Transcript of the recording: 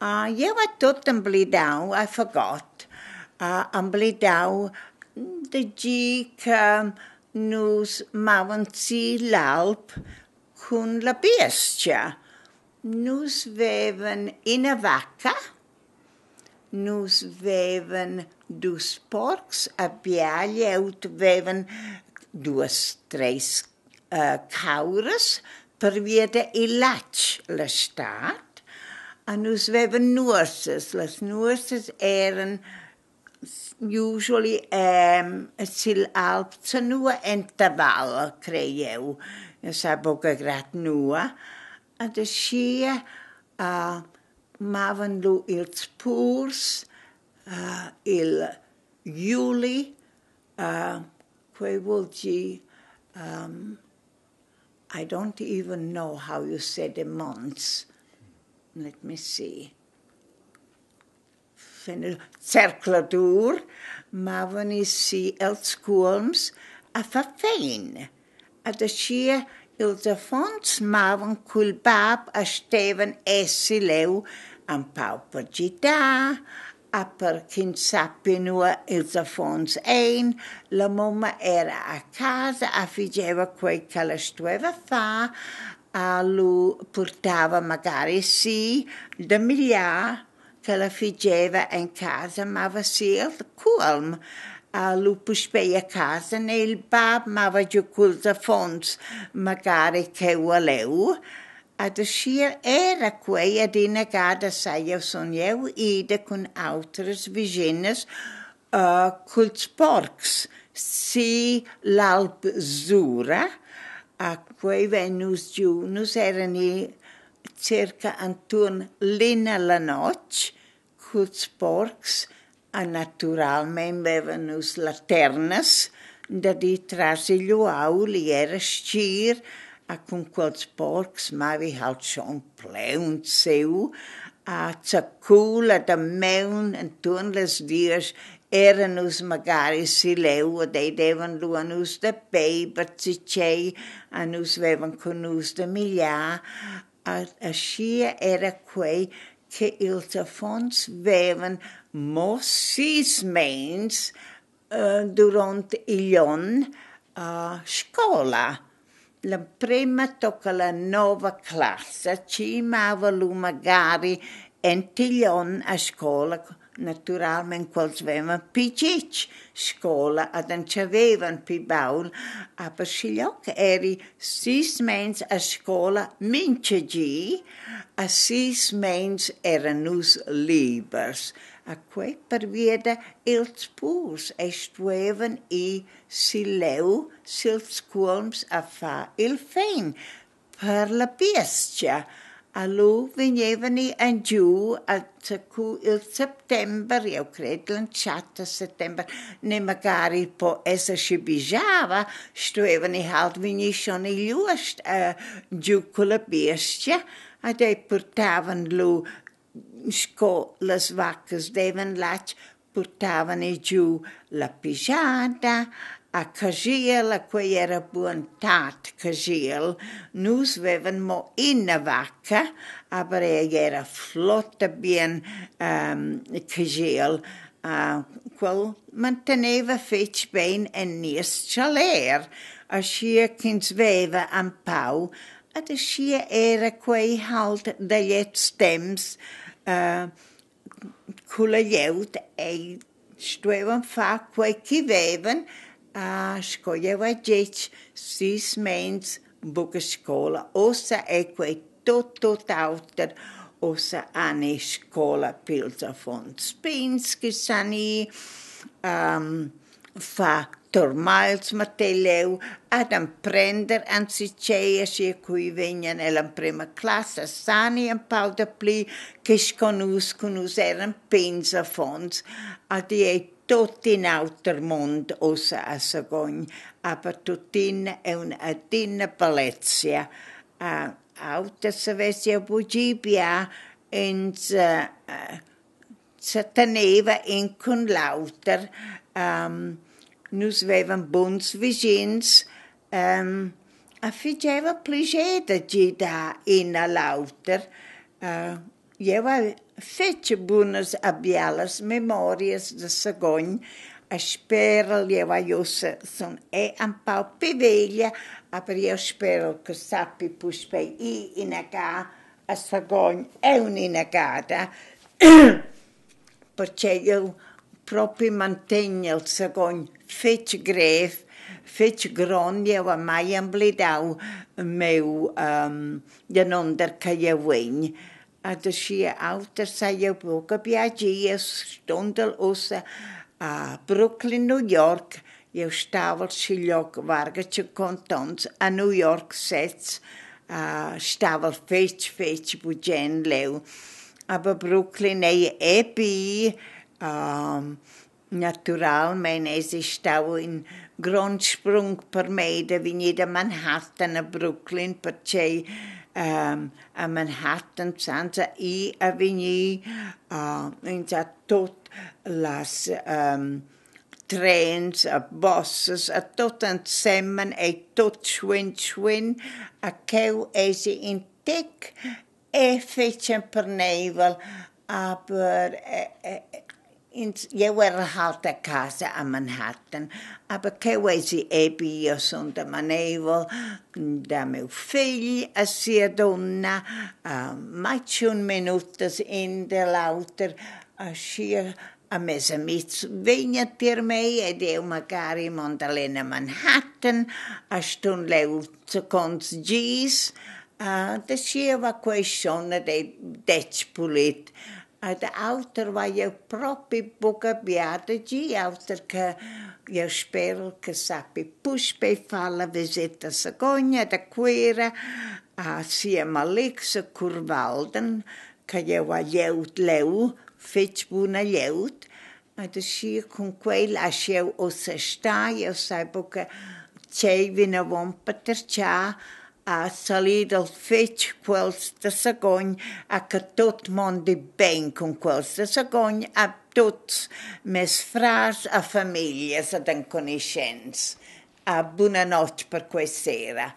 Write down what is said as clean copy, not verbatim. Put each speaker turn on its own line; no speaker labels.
Eu a tot yn blidau, I forgot. Yn blidau, dy gic nus mawn si l'alp con la bestia. Nus veven una vacca, nus veven dus porcs, abbiali out veven tres caures per via de il lac l'estat. En nus veven nurses. Les nurses eren usually sil alp sa nua interval, creieu. Jo sap ook grat nua. En de schia maven lu ils purs, il juli, que vuol gi, I don't even know how you say the months. Let me see. Cercladur, maven i si els scolms a fa fein. A de schia ils afons maven cul bab a steven essi leu an pau per gita, a per kin sappi nua ils afons ein, la mamma era a casa a figeva quei che la stueva fa, a lu portava magari sì da miglià che la figeva in casa, ma va sì il colm. A lu puspei a casa, nel bab ma va giù col fons magari che voleu. Ad uscir era quei ad inagada sai io sogneu ide con altres vicines col sporcs. Si l'alp Zura, a quei venus giù, nus erani circa anturn l'ina la noc, cul sporcs, a naturalment veven nus laternes, da di trasi luau li era scir, a con quels porcs mavi halt schon pleun seu, a zacula da meun anturn les dies eren nus magari si leu, dei devan lu a nus da pei, bazzicei, a nus vevan con nus da miglià, a schia era quei che ils afons vevan mos 6 meins durant il on scola. La prima tocca la nova classe, ci mavalu magari entiglion a scuola, naturalmente quals vevan pigic scuola, ad an c'avevan pi baul, a per sciglioc eri 6 meins a scuola mince gi, a 6 meins eran nus libers. A quei per vieda ils purs estuevan i si leu sils scolms a fa il fein per la bestia. Allo venivani in giù a il settembre, io credo l'encetta settembre, ne magari po esserci bigiava, stuevani halt veniscono i giust giù con la bestia, ed e portavan lo les vaccas deven lac, portavano giù la pigiada, a cagiel, a quei era buontat cagiel, nus veven mo una vacca, aber era flotta bien cagiel, quel manteneva fetch ben en nies chaler, a schia kins veva an pau, ad a schia era quei halt da jet temps, culla lleut e stuevan fa quei chi veven, scoglieva gec 6 meins buca scola, ossa e quei tot auter, ossa ane scola pils afons spins, che sani fa tormals matelleu, ad prender anziché si cui vegnan la prima classe, sani un pau da pli, che sconoscunus eran pins afons, ad e tot in outer mond ossa a sagogn, aber tutin è un'adina palezia. Auta savessi a bugibia in sa teneva in con lauter, nus vevan bons vicins, a figeva pligeda gida in a lauter, io fece buonas e bielas memorias de sagogn, a spero io son un po' più veglia, ma io spero che sappi puspei I in a sagogn è un'inagata, perché io proprio mantengo il sagogn fece greve, fece grande, io mai amblidau meu genonder che io vegn. Ad sia auter sa io poca piagia stondel ossa a Brooklyn, New York. Io stavo al sciglioc vargace contons a New York sets, stavo fece bugen leu. Aber Brooklyn è epi, naturalment stavo in grand sprung per me da venire da Manhattan a Brooklyn perché a Manhattan senza a venire in tot las trens, a buses, a tot insieme e tot schwin, a cheu esi in tic e fece per nevel, aber io ero halt a casa a Manhattan, aber cheu esi ebi io son da manevel, da meu figlio, a sia donna, mai un minutos in de lauter, a sia a mes amici vegna per me ed io magari mondalena Manhattan, a stun leu seconds gis, da scieva questione de pulit. Ad auter va io proprio poca beata gi, auter che io spero che sappi puspe fa la visita sagogna da quera a sia Malix Curvalden, che io va lleut leu, fece buona lleut, ad sia con quel a sceu o se sta, io sai che c'è vina von patercia, a salire il fece quels de sagogn, a che tot mondi ben con quels de sagogn, a tots mes fras a famiglia, ad en conoscenz. A buona notte per questa sera.